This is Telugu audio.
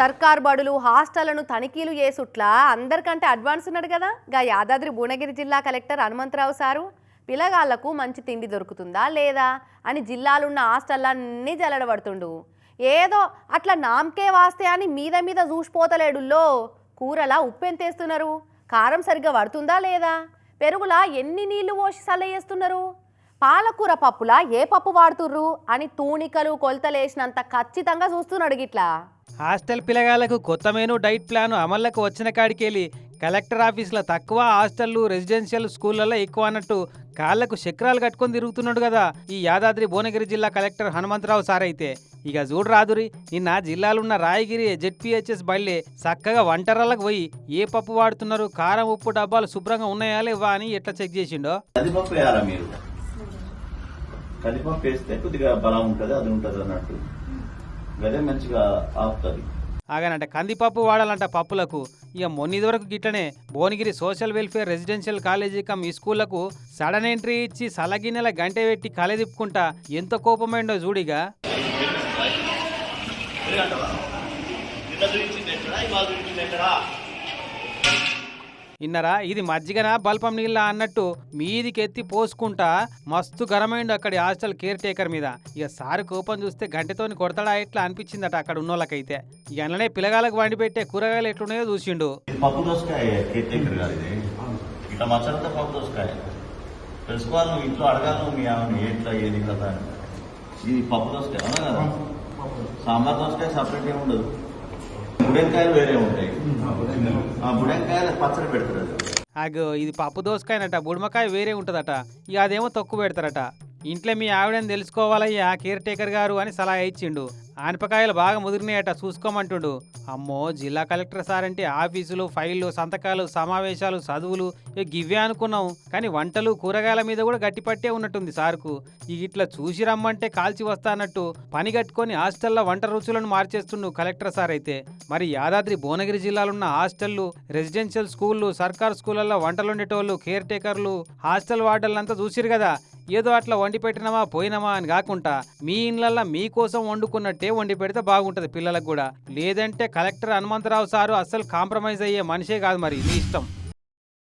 సర్కార్ బడులు హాస్టళ్లను తనిఖీలు చేసుట్లా అందరికంటే అడ్వాన్స్ ఉన్నాడు కదా గా యాదాద్రి భువనగిరి జిల్లా కలెక్టర్ హనుమంతరావు సారు పిల్లగాళ్లకు మంచి తిండి దొరుకుతుందా లేదా అని జిల్లాలున్న హాస్టళ్ళన్నీ జల్లడబడుతుండు. ఏదో అట్లా నామకే వాస్తే అని మీద మీద చూసిపోతలేడుల్లో కూరలా ఉప్పెంతేస్తున్నారు, కారం సరిగ్గా పడుతుందా లేదా, పెరుగులా ఎన్ని నీళ్లు పోసి సల్లయేస్తున్నారు, పాలకూర పప్పులా ఏ పప్పు వాడుతుర్రు అని తూనికలు కొలతలేసినంత ఖచ్చితంగా చూస్తున్నాడు గిట్లా. హాస్టల్ పిల్లగాళ్లకు కొత్త మెనూ డైట్ ప్లాన్ అమల్లోకి వచ్చిన కాడికెళ్ళి కలెక్టర్ ఆఫీసులో తక్కువ, హాస్టళ్ళు రెసిడెన్షియల్ స్కూళ్ళల్లో ఎక్కువ అన్నట్టు కాళ్లకు చక్రాలు కట్టుకొని తిరుగుతున్నాడు కదా ఈ యాదాద్రి భువనగిరి జిల్లా కలెక్టర్ హనుమంతరావు సార్. అయితే ఇక చూడు రాదురి, నిన్న జిల్లాలున్న రాయగిరి జెడ్పీహెచ్ఎస్ బయలుదే చక్కగా వంటరాలకు పోయి ఏ పప్పు వాడుతున్నారు, కారం ఉప్పు డబ్బాలు శుభ్రంగా ఉన్నాయా లేవా అని ఎట్లా చెక్ చేసిండో. కందిపప్పు వేస్తే కొద్దిగా బలం ఉంటుంది, అది ఉంటుంది అన్నట్టు గదే మంచిగా ఆపుతుంది. ఆగానంట కందిపప్పు వాడాలంట పప్పులకు. ఇక మొన్నిది వరకు గిట్లనే Bhuvanagiri social welfare residential college cum ఈ స్కూళ్లకు సడన్ ఎంట్రీ ఇచ్చి సలగిన్నెల గంట పెట్టి కలె తిప్పుకుంటా ఎంత కోపమైండో చూడిగా. ఇన్నరా ఇది మజ్జిగనా బల్పం నీళ్ళ అన్నట్టు మీదికెత్తి పోసుకుంటా మస్తు గరమైండు అక్కడి హాస్టల్ కేర్ టేకర్ మీద. ఇక సారు కోపం చూస్తే గంటతోని కొడతాడా ఎట్లా అనిపించిందట అక్కడ ఉన్నోళ్ళకైతే. ఇక అన్ననే పిల్లగాలకు వండి పెట్టే కూరగాయలు ఎట్లున్నాయో చూసిండు. పప్పు దోసకాయ కేర్ టేకర్ కాదు ఇది, ఇట్లా మచ్చలతో పప్పు దోసకాయ తెలుసుకోవాలి. నువ్వు ఇంట్లో అడగాలి, నువ్వు మీ ఆమె ఎట్లా ఏది కదా. ఇది పప్పు దోసకాయ అవునా కదా, సాంబార్ దోసకాయ సపరేట్ ఏమి ఉండదు, బుడెంకాయలు వేరే ఉంటాయి. బుడెంకాయలు పచ్చడి పెడతారు. అగో ఇది పప్పు దోసకాయనట, బుడమకాయ వేరే ఉంటదట. ఇక అదేమో తక్కువ పెడతారట. ఇంట్లో మీ ఆవిడని తెలుసుకోవాలయ్యా కేర్ టేకర్ గారు అని సలహా ఇచ్చిండు. ఆనపకాయలు బాగా ముదిరినాయట చూసుకోమంటుండు. అమ్మో జిల్లా కలెక్టర్ సార్ అంటే ఆఫీసులు, ఫైళ్లు, సంతకాలు, సమావేశాలు, చదువులు గివ్వే అనుకున్నాం. కానీ వంటలు, కూరగాయల మీద కూడా గట్టిపట్టే ఉన్నట్టుంది సార్కు. ఇట్లా చూసి రమ్మంటే కాల్చి వస్తా అన్నట్టు పని కట్టుకొని హాస్టల్లో వంట రుచులను మార్చేస్తుండు కలెక్టర్ సార్. అయితే మరి యాదాద్రి భువనగిరి జిల్లాలున్న హాస్టళ్లు, రెసిడెన్షియల్ స్కూళ్ళు, సర్కార్ స్కూళ్ళల్లో వంటలు ఉండేటోళ్ళు, కేర్ టేకర్లు, హాస్టల్ వార్డర్లంతా చూసిరు కదా. ఏదో అట్లా వండి పెట్టినామా పోయినామా అని కాకుండా మీ ఇళ్ళల్లో మీకోసం వండుకున్నట్టే వండి పెడితే బాగుంటది పిల్లలకు కూడా. లేదంటే కలెక్టర్ హనుమంతరావు సారు అస్సలు కాంప్రమైజ్ అయ్యే మనిషే కాదు. మరి మీ ఇష్టం.